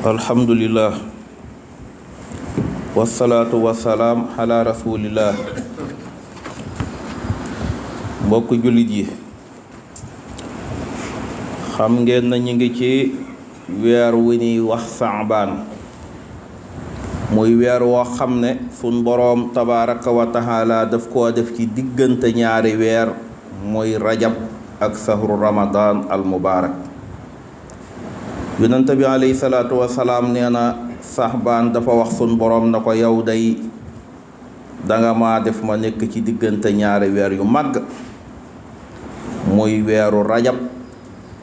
alhamdulillah wasalaatu wasalaam ala rasulillah. mbokk jullit yi, xam ngeen na ñu ngi ci weer wi ñuy wax saabaan, muy weer woo xam ne sun boroom tabaraka wa taala daf koo def ci diggante ñaari weer, muy rajab ak sahru ramadan al mubarak. yonent bi alayhi salaatu wasalaam nee na saxbaan dafa wax sun boroom na ko, yow day danga ma def ma nekk ci diggante ñaari weer yu màgg, muy weeru rajab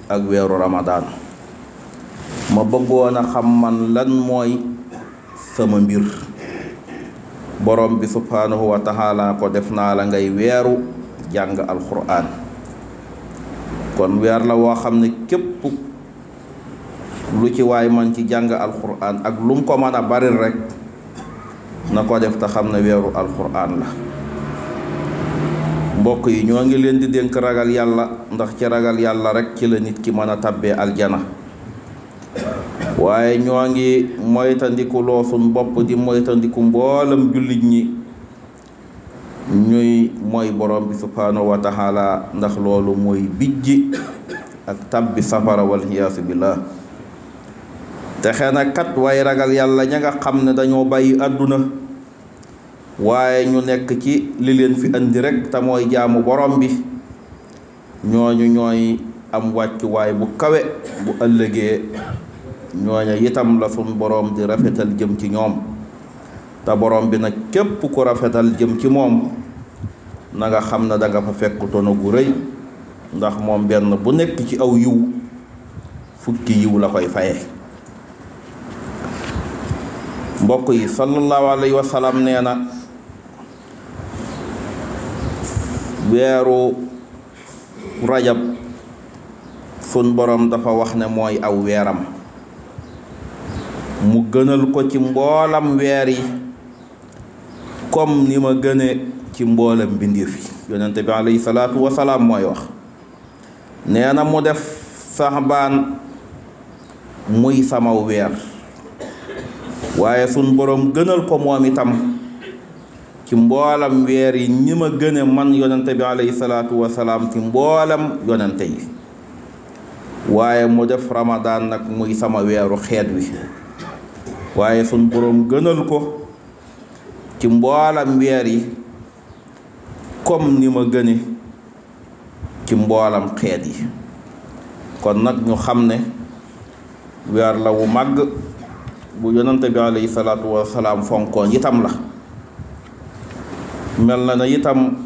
ak weeru ramadaan. ma bëggoon a xam man lan mooy sama mbir. borom bi subhaanahu wa taala ko def naa la ngay weeru jàng alquran. kon weer la woo xam ne képp lu ci waay man ci jàng alquran ak lum ko mën a baril rek na ko def te xam ne weeru alquran la. mbokk yi, ñoo ngi leen di dénk ragal yàlla, ndax ci ragal yàlla rek ci la nit ki mën a tabbee aljana. waaye ñoo ngi moytandiku loo suñ bopp di moytandiku mboolam jullit ñi ñuy mooy borom bi subhaanahu wa taala, ndax loolu mooy bijji ak tabbi safara wal iyaasu billah. texe na kat waaye ragal yàlla ña nga xam ne dañoo bàyyi àdduna waaye ñu nekk ci li leen fi andi rek te mooy jaamu borom bi. ñooñu ñooy am wàccuwaay bu kawe bu ëllëgee. ñooña itam la sun borom di rafetal jëm ci ñoom, te borom bi nag képp ku rafetal jëm ci moom na nga xam ne danga fa fekk tono gu rëy, ndax moom benn bu nekk ci aw yiw fukki yiw la koy faye. mbokk yi, sallallahu alayhi wa sallam nee na weeru rajab sun borom dafa wax ne mooy aw weeram, mu gënal ko ci mboolam weer yi comme ni ma gëne ci mboolam mbindeef yi. yonent bi alayhi salaatu wasalaam mooy wax, nee na mu def saxbaan muy sama weer, waaye sun borom gënal ko moom itam ci mboolam weer yi ñi ma gëne man yonent bi alayhi salaatu wasalaam ci mboolam yonente yi. waaye mu def ramadaan nag muy sama weeru xeet wi, waaye sun boroom gënal ko ci mboolam weer yi comme ni ma gëne ci mboolam xeet yi. kon nag ñu xam ne weer la wu màgg bu yonante bi alayhi salaatu wasalaam fonkoon itam la. mel na itam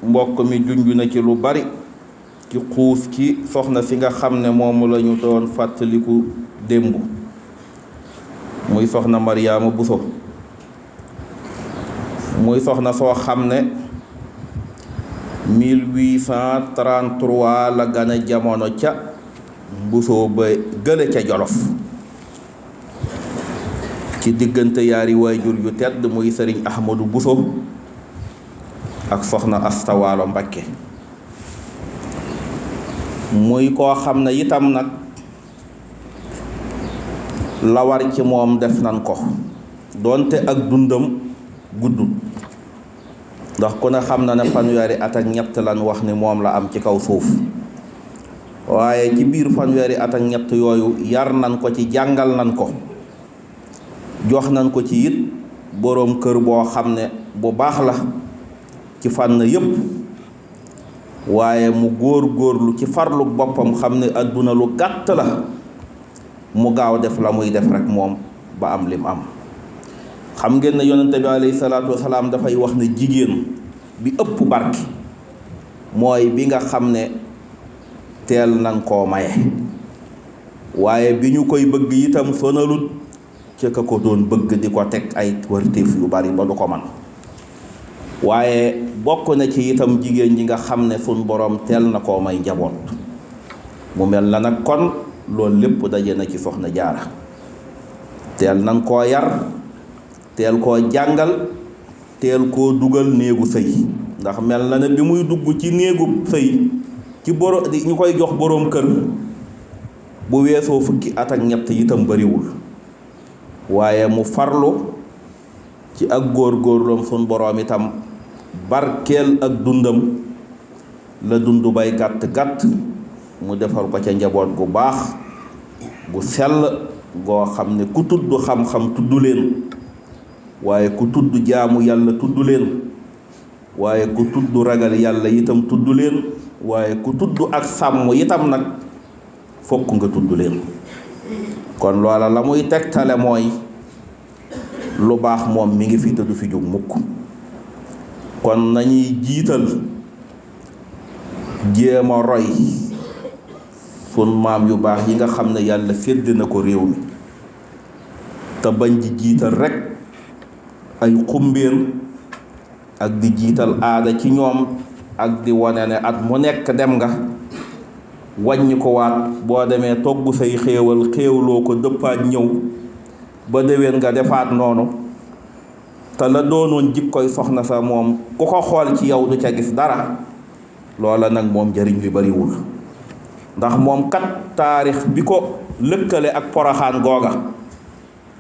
mbokk mi junj na ci lu bari ci xuus ci soxna si nga xam ne moom la ñu doon fàttaliku démb, muy soxna Mariama Buso. muy soxna soo xam ne 1833 la gane jamono ca Buso ba gële ca Jolof, ci diggante yaari waajur yu tedd muy sëriñ Ahmadu Buso ak soxna Asta Waalo Mbakke. muy koo xam ne itam nag la war ci moom def nan ko, doonte ak dundam guddul, ndax ku ne xam na ne fanweeri at ak ñett lan wax ni moom la am ci kaw suuf. waaye ci biir fanweeri at ak ñett yooyu yar nan ko ci, jàngal nan ko, jox nan ko ci it boroom kër boo xam ne bu baax la ci fànn yépp. waaye mu góor-góorlu ci farlu boppam, xam ne àdduna lu gàtt la, mu gaaw def la muy def rek moom ba am lim am. xam ngeen ne yonente bi alayhi salaatu wasalaam dafay wax ne jigéen bi ëpp barke mooy bi nga xam ne teel nan koo maye, waaye bi ñu koy bëgg itam sonalut ci ka ko doon bëgg di ko teg ay wërtéef yu bari ba du ko man. waaye bokk na ci itam jigéen ji nga xam ne sun borom teel na koo may njaboot. mu mel na nag kon loolu lépp daje na ci soxna Jaara. teel nan koo yar, teel koo jàngal, teel koo dugal néegu sëy, ndax mel na ne bi muy dugg ci néegu sëy ci ñu koy jox boroom kër bu weesoo fukki at ak ñett itam bariwul waaye mu farlu ci ak góor-góorloom sun boroom itam barkeel ak dundam la dund bay gàtt-gàtt mu defal ko ca njaboot gu baax gu sell goo xam ne ku tudd xam-xam tudd leen waaye ku tudd jaamu yàlla tudd leen waaye ku tudd ragal yàlla itam tudd leen waaye ku tudd ak sàmm itam nag fokk nga tudd leen kon loola la muy tegtale mooy lu baax moom mi ngi fi te du fi jóg mukk kon nañuy jiital jéem a roy sun maam yu baax yi nga xam ne yàlla sédd na ko réew mi te bañ di jiital rekk ay xumbeen ak di jiital aada ci ñoom ak di wane ne at mu nekk dem nga wàññi ko waat boo demee togg say xéewal xéewloo ko dëppaat ñëw ba déwén nga defaat noonu te la doonoon jikkoy soxna sa moom ku ko xool ci yow du ca gis dara loola nag moom njariñ li bariwul ndax moom kat taarix bi ko lëkkale ak poroxaan googa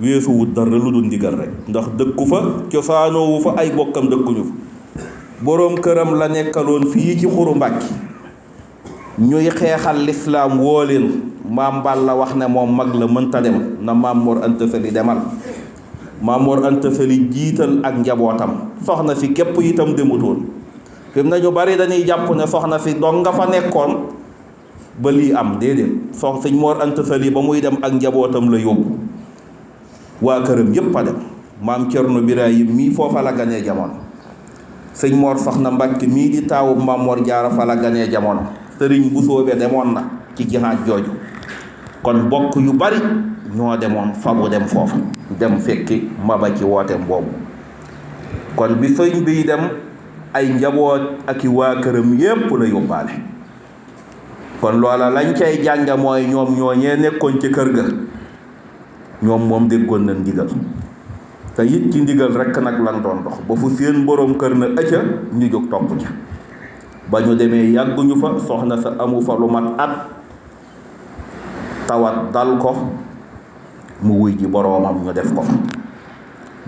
weesu wut dara lu dul ndigal rek ndax dëkku fa cosaanoowu fa ay bokkam dëkkuñu fa boroom këram la nekkaloon fii ci Xuru Mbàkke ñuy xeexal lislaam woo leen maam Balla wax ne moom mag la mënta dem na maam Mor Anta Sali demal maam Mor Anta Sali jiital ak njabootam soxna si képp itam demutoon fi mu ne ñu bari dañuy jàpp ne soxna si dong nga fa nekkoon ba lii am déedéet sëñ Mor Anta Sali ba muy dem ak njabootam la yóbbu waa këram yépp a dem maam Cerno Birahim mii foofa la ganee jamono sëñ Mor Soxna Mbàkke mii di taawu maam Mor Jaara fa la ganee jamono sëriñ bu soobe demoon na ci jihaad jooju kon bokk yu bari ñoo demoon fabu dem foofu dem fekki maba ci wooteem boobu kon bi sëñ biy dem ay njaboot ak i waa këram yépp la yóbbaale kon loola lañ cay jànge mooy ñoom ñooñee nekkoon ci kër ga ñoom moom déggoon na ndigal te it ci ndigal rekk nag lan doon dox ba fu seen boroom kër na ëcca ñu jóg topp ca ba ñu demee yàgguñu fa soxna sa amu fa lu mat at tawat dal ko mu wuy ji boroomam ñu def ko fa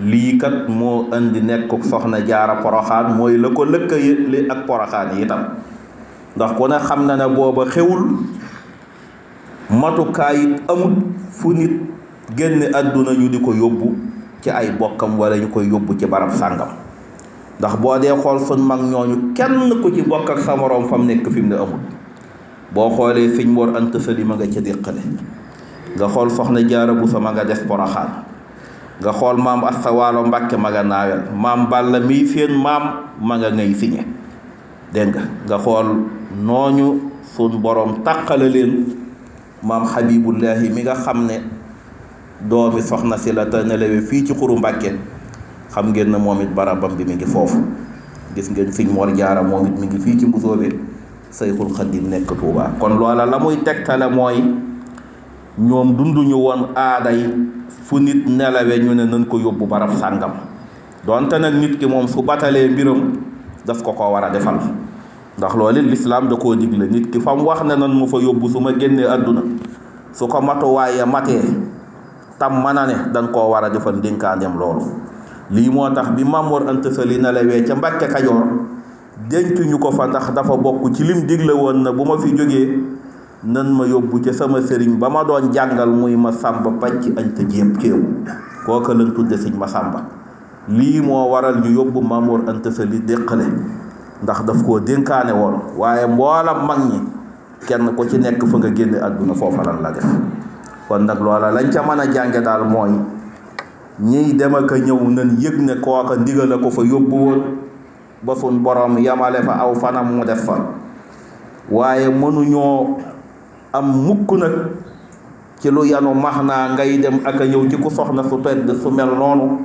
lii kat moo indi nekkuk soxna jaara poroxaan mooy la ko lëkkale ak poroxaan yi itam ndax ku ne xam na ne booba xewul matukaay it amul fu nit génne àdduna ñu di ko yóbbu ci ay bokkam wala ñu koy yóbbu ci barab sàngam ndax boo dee xool sun mag ñooñu kenn ku ci bokk ak sa moroom fam nekk fi mu ne amul boo xoolee sëñ Mor Anta Sali ma nga ca déqale nga xool soxna jaara bu sa ma nga def poroxaan nga xool maam Asta Waalo Mbàkke ma nga naawel maam Balla mii seen maam ma nga ngay siñe dégg nga xool nooñu sun borom tàqale leen maam Habibullahi mi nga xam ne doomi soxna si la te nelewe fii ci Xuru Mbàkke xam ngeen na moom it barabam bi mi ngi foofu gis ngeen sëñ Mor Jaara moom it mi ngi fii ci Mbusoobe Sayxul Xadim nekk Tuubaa kon loola la muy tegtale mooy ñoom dunduñu woon aaday fu nit nelawe ñu ne nañ ko yóbbu barab sàngam donte nag nit ki moom su batalee mbiram daf ko war a defal ndax loolu lislaam da koo digle nit ki fa mu wax ne nan mu fa yóbbu su ma génnee àdduna su ko matuwaaye matee tam mën a ne dañ koo war a defal ndénkaandeem loolu lii moo tax bi Maam Mor Anta Sali nelawee ca Mbàkke Kajoor dencuñu ko fa ndax dafa bokk ci lim digle woon na bu ma fi jógee nan ma yóbbu ca sama sëriñ ba ma doon jàngal muy ma sàmba pàcc añ te jéem kéewu kooka lañ tudde sëñ ma sàmba lii moo waral ñu yóbbu Maam Mor Anta Sali déqale ndax daf koo dénkaane woon waaye mboolam mag ñi kenn ku ci nekk fa nga génne àdduna foofa lan la def kon nag loola lañ ca mën a jànge daal mooy ñiy dem ak a ñëw nan yëg ne kooka ndigal a ko fa yóbbu woon ba suñ borom yamale fa aw fanam mu def fa waaye mënuñoo am mukk nag ci lu yanu max naa ngay dem ak a ñëw ci ku soxna su tedd su mel noonu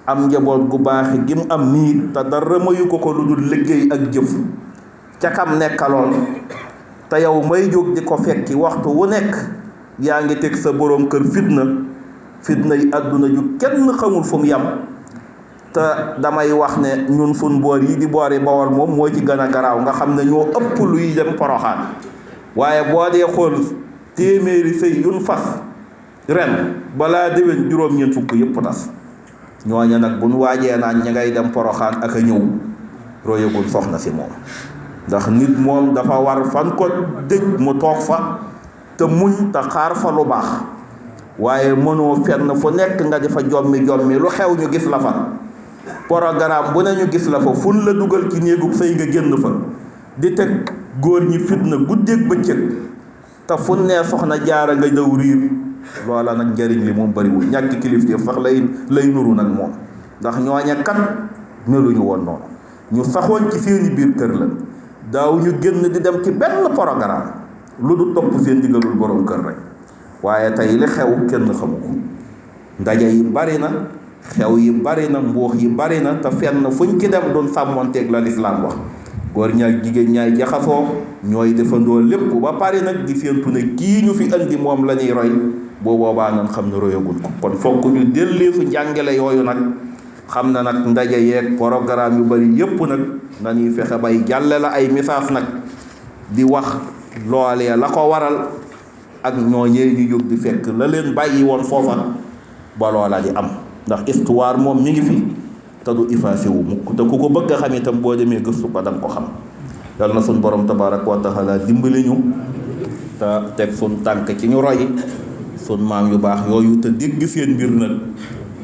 am njaboot gu baaxi gi mu am nii te dara mayu ko lu dul liggéey ak jëf ca kam nekkaloon te yow may jóg di ko fekki waxtu wu nekk yaa ngi teg sa boroom kër fitna yi àdduna ju kenn xamul fu mu yam te damay wax ne ñun sun boor yi di boori Bawol moom moo ci gën a garaaw nga xam ne ñoo ëpp luy dem Poroxaan waaye boo dee xool téeméeri sëy yun fas ren balaa déwén juróom-ñeent fukk yëpp tas. ñooña nag bu nu waajee naan ña ngay dem poroxaan ak a ñëw royagul soxna si moom. ndax nit moom dafa war fan ko dëj mu toog fa te muñ te xaar fa lu baax waaye mënoo fenn fu nekk nga di fa jommi lu xew ñu gis la fa. programme bu ne ñu gis la fa fun la dugal ci néegub sëy nga génn fa di teg góor ñi fitna guddeeg bëccëg te fun nee soxna jaara nga daw riir loola nag njariñ li moom bariwul ñàkk kilifteef sax lay nuru nag moom. ndax ñooña kat meluñu woon noonu ñu saxoon ci seeni biir kër la daaw ñu génn di dem ci benn programme lu du topp seen digalul borom kër rek. waaye tey li xew kenn xamu ko ndaje yi bari na xew yi bari na mbuux yi bari na te fenn fuñ ci dem doon sàmmonteeg la lislaam wax góor ñaak jigéen ñaay jaxasoo ñooy defandoo lépp ba pare nag di séentu ne kii ñu fi andi moom la ñuy roy boo boobaa nan xam ne royagul ko. kon fokk ñu delleesu njàngale yooyu nag xam na nag ndaje yeeg programme yu bari yépp nag nañuy fexe bay jàlle la ay message nag di wax loolee la ko waral ak ñooñee ñu jóg di fekk la leen bàyyi woon foofa ba loola di am. ndax histoire moom mi ngi fi te du effacé wu mukk te ku ko bëgg a xam itam boo demee gëstu ko danga ko xam. yal na suñ borom tabaaraka wa taala dimbali ñu te teg suñ tànk ci ñu roy sun maam yu baax yooyu te dégg seen mbir nag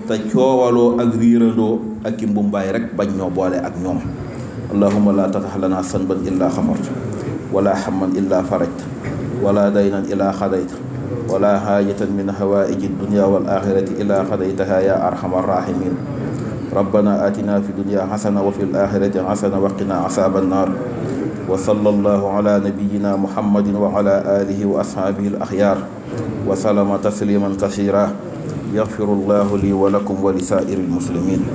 te coowaloo ak riirandoo ak i mbumbaay rek bañ ñoo boole ak ñoom. allahumma la tatax lana sanban illa xamarta wala hamman illa farajta wala daynan illa xadayta wala haajatan min hawaaiji dunya wal axirati illa xadaytaha ya arhamar rahimin. rabbana atina fi dunya xasana wa fi l axirati xasana wa qina asaaba annar wa sallallahu ala nabiyina muhammadin wa ala alihi wa ashaabihi al axyaar wa sallama tasliman kasira yaxfiru llahu li wa lakum wa li saa'iri al muslimin.